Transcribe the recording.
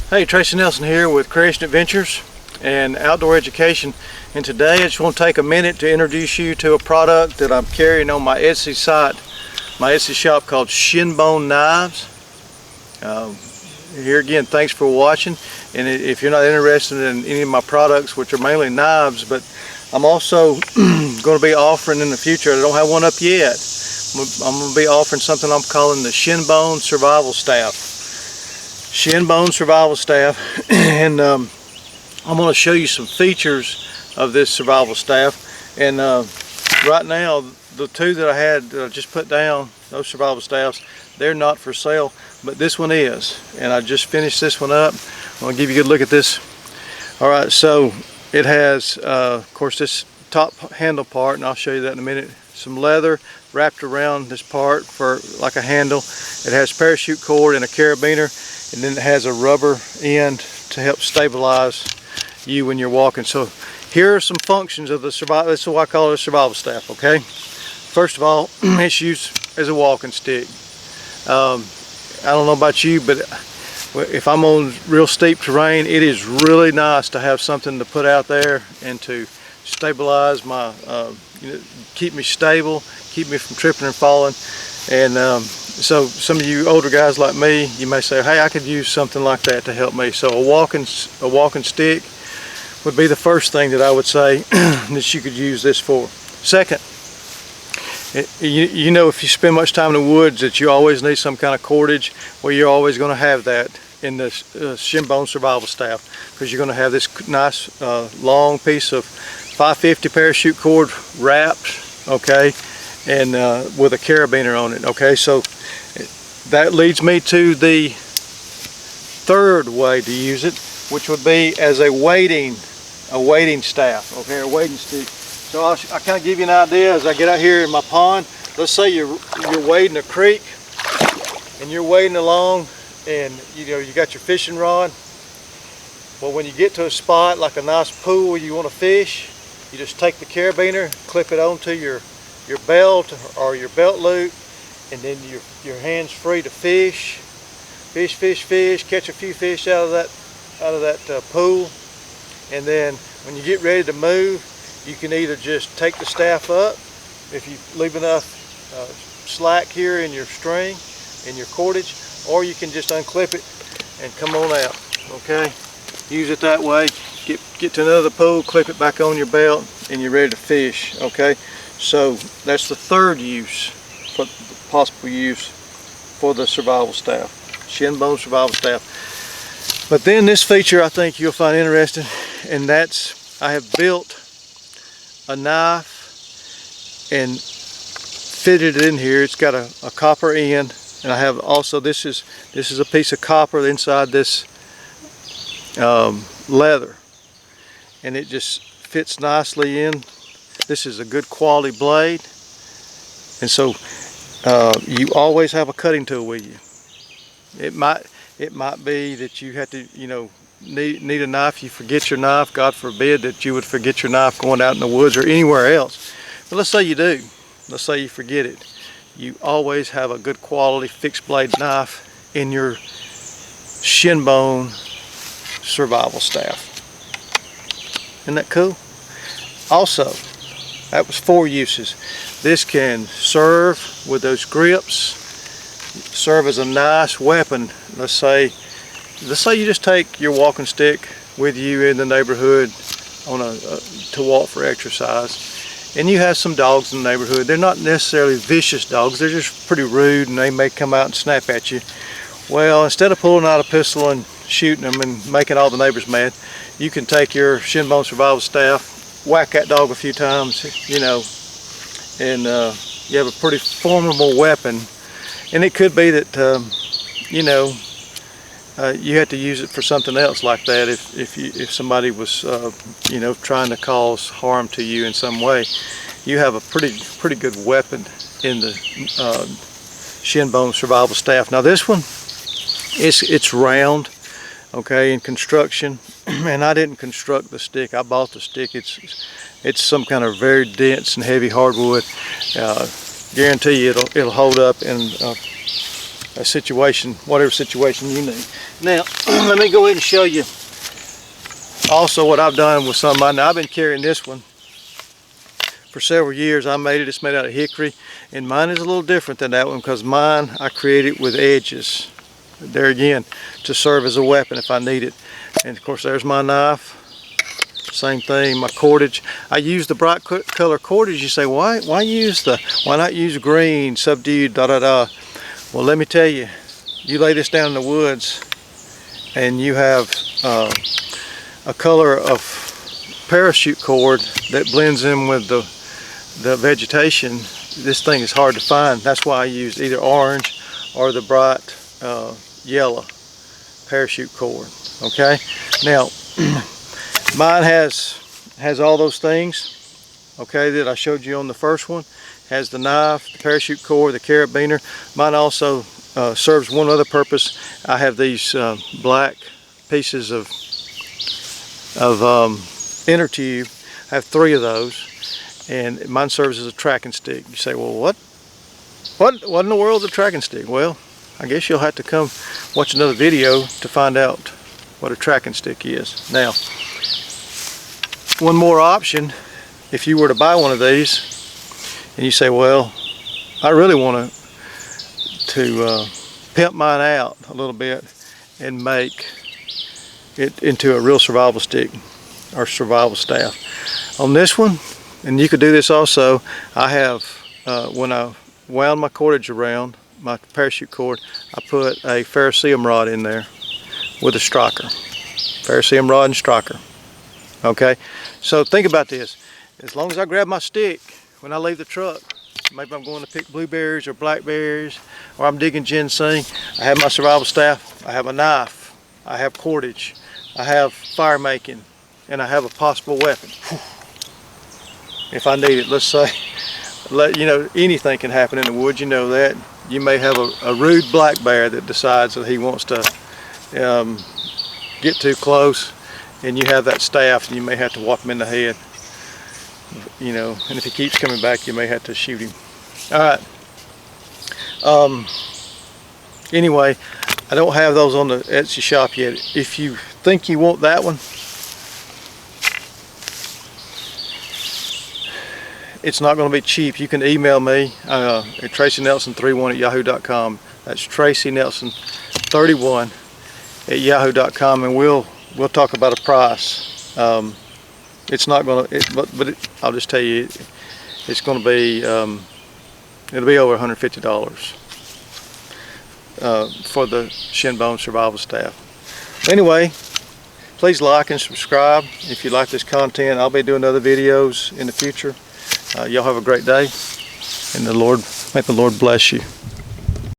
Hey, Tracy Nelson here with Creation Adventures and Outdoor Education, and today I just want to take a minute to introduce you to a product that I'm carrying on my Etsy site, my Etsy shop called ShinboneKnives. Here again, thanks for watching, and if you're not interested in any of my products, which are mainly knives, but I'm also going to be offering in the future, I don't have one up yet, I'm going to be offering something I'm calling the Shinbone Survival Staff. Shinbone Survival Staff, and I'm going to show you some features of this survival staff. And right now, the two that I had that I just put down, those survival staffs, they're not for sale, but this one is. And I just finished this one up. I'm going to give you a good look at this. All right, so it has, of course, this top handle part, and I'll show you that in a minute. Some leather wrapped around this part for like a handle. It has parachute cord and a carabiner, and then it has a rubber end to help stabilize you when you're walking. So here are some functions of the survival. This is why I call it a survival staff. Okay, first of all, it's used as a walking stick. I don't know about you, but if I'm on real steep terrain, it is really nice to have something to put out there and to stabilize my, keep me stable, keep me from tripping and falling. And so some of you older guys like me, you may say, hey, I could use something like that to help me. So a walking stick would be the first thing that I would say that you could use this for. Second, you know, if you spend much time in the woods, that you always need some kind of cordage. Well, you're always going to have that in the Shinbone Survival Staff, because you're going to have this nice long piece of 550 parachute cord wrapped, okay, and with a carabiner on it. Okay, so that leads me to the third way to use it, which would be as a wading staff, okay, a wading stick. So I kind of give you an idea as I get out here in my pond. Let's say you're wading a creek and you're wading along, and you got your fishing rod. Well, when you get to a spot like a nice pool where you want to fish, you just take the carabiner, clip it onto your belt or your belt loop, and then your hands free to fish, catch a few fish out of that pool. And then when you get ready to move, you can either just take the staff up if you leave enough slack here in your string, in your cordage, or you can just unclip it and come on out. Okay, use it that way. Get to another pool, clip it back on your belt, and you're ready to fish. Okay, so that's the third use, possible use for the survival staff, Shinbone Survival Staff. But then this feature I think you'll find interesting, and that's I have built a knife and fitted it in here. It's got a copper end, and I have also this is a piece of copper inside this leather, and it just fits nicely in. This is a good quality blade, and so you always have a cutting tool with you. It might be that you have to need a knife, you forget your knife. God forbid that you would forget your knife going out in the woods or anywhere else, but let's say you do, let's say you forget it. You always have a good quality fixed blade knife in your Shinbone Survival Staff. Isn't that cool? Also, that was 4 uses. This can serve with those grips, serve as a nice weapon. Let's say you just take your walking stick with you in the neighborhood to walk for exercise, and you have some dogs in the neighborhood. They're not necessarily vicious dogs, they're just pretty rude, and they may come out and snap at you. Well, instead of pulling out a pistol and shooting them and making all the neighbors mad, you can take your Shinbone Survival Staff, whack that dog a few times, and you have a pretty formidable weapon. And it could be that you had to use it for something else like that if somebody was trying to cause harm to you in some way. You have a pretty good weapon in the Shinbone Survival Staff. Now this one, it's round, okay, in construction, and I didn't construct the stick. I bought the stick. It's some kind of very dense and heavy hardwood. Guarantee you it'll hold up, and a situation, whatever situation you need. Now, let me go ahead and show you also what I've done with some of mine. Now, I've been carrying this one for several years. It's made out of hickory, and mine is a little different than that one because mine I created with edges. There again, to serve as a weapon if I need it. And of course, there's my knife. Same thing, my cordage. I use the bright color cordage. You say, why not use green, subdued, da da da? Well, let me tell you, you lay this down in the woods and you have a color of parachute cord that blends in with the vegetation. This thing is hard to find. That's why I use either orange or the bright yellow parachute cord. Okay, now mine has all those things, okay, that I showed you on the first one. Has the knife, the parachute cord, the carabiner. Mine also serves one other purpose. I have these black pieces of inner tube. I have 3 of those, and mine serves as a tracking stick. You say, well, what in the world is a tracking stick? Well, I guess you'll have to come watch another video to find out what a tracking stick is. Now, one more option, if you were to buy one of these and you say, well, I really want to pimp mine out a little bit and make it into a real survival stick or survival staff. On this one, and you could do this also, I have, when I wound my cordage around, my parachute cord, I put a ferrocerium rod in there with a striker. Ferrocerium rod and striker. Okay, so think about this. As long as I grab my stick when I leave the truck, maybe I'm going to pick blueberries or blackberries, or I'm digging ginseng, I have my survival staff, I have a knife, I have cordage, I have fire making, and I have a possible weapon. If I need it, let's say, anything can happen in the woods, you know that. You may have a rude black bear that decides that he wants to get too close, and you have that staff, and you may have to whop him in the head. And if he keeps coming back, you may have to shoot him. All right. Anyway, I don't have those on the Etsy shop yet. If you think you want that one, it's not going to be cheap. You can email me at tracynelson31@yahoo.com. That's tracynelson31@yahoo.com, and we'll talk about a price. It's not going to, but I'll just tell you, it's going to be, it'll be over $150 for the Shinbone Survival Staff. Anyway, please like and subscribe if you like this content. I'll be doing other videos in the future. Y'all have a great day, and may the Lord bless you.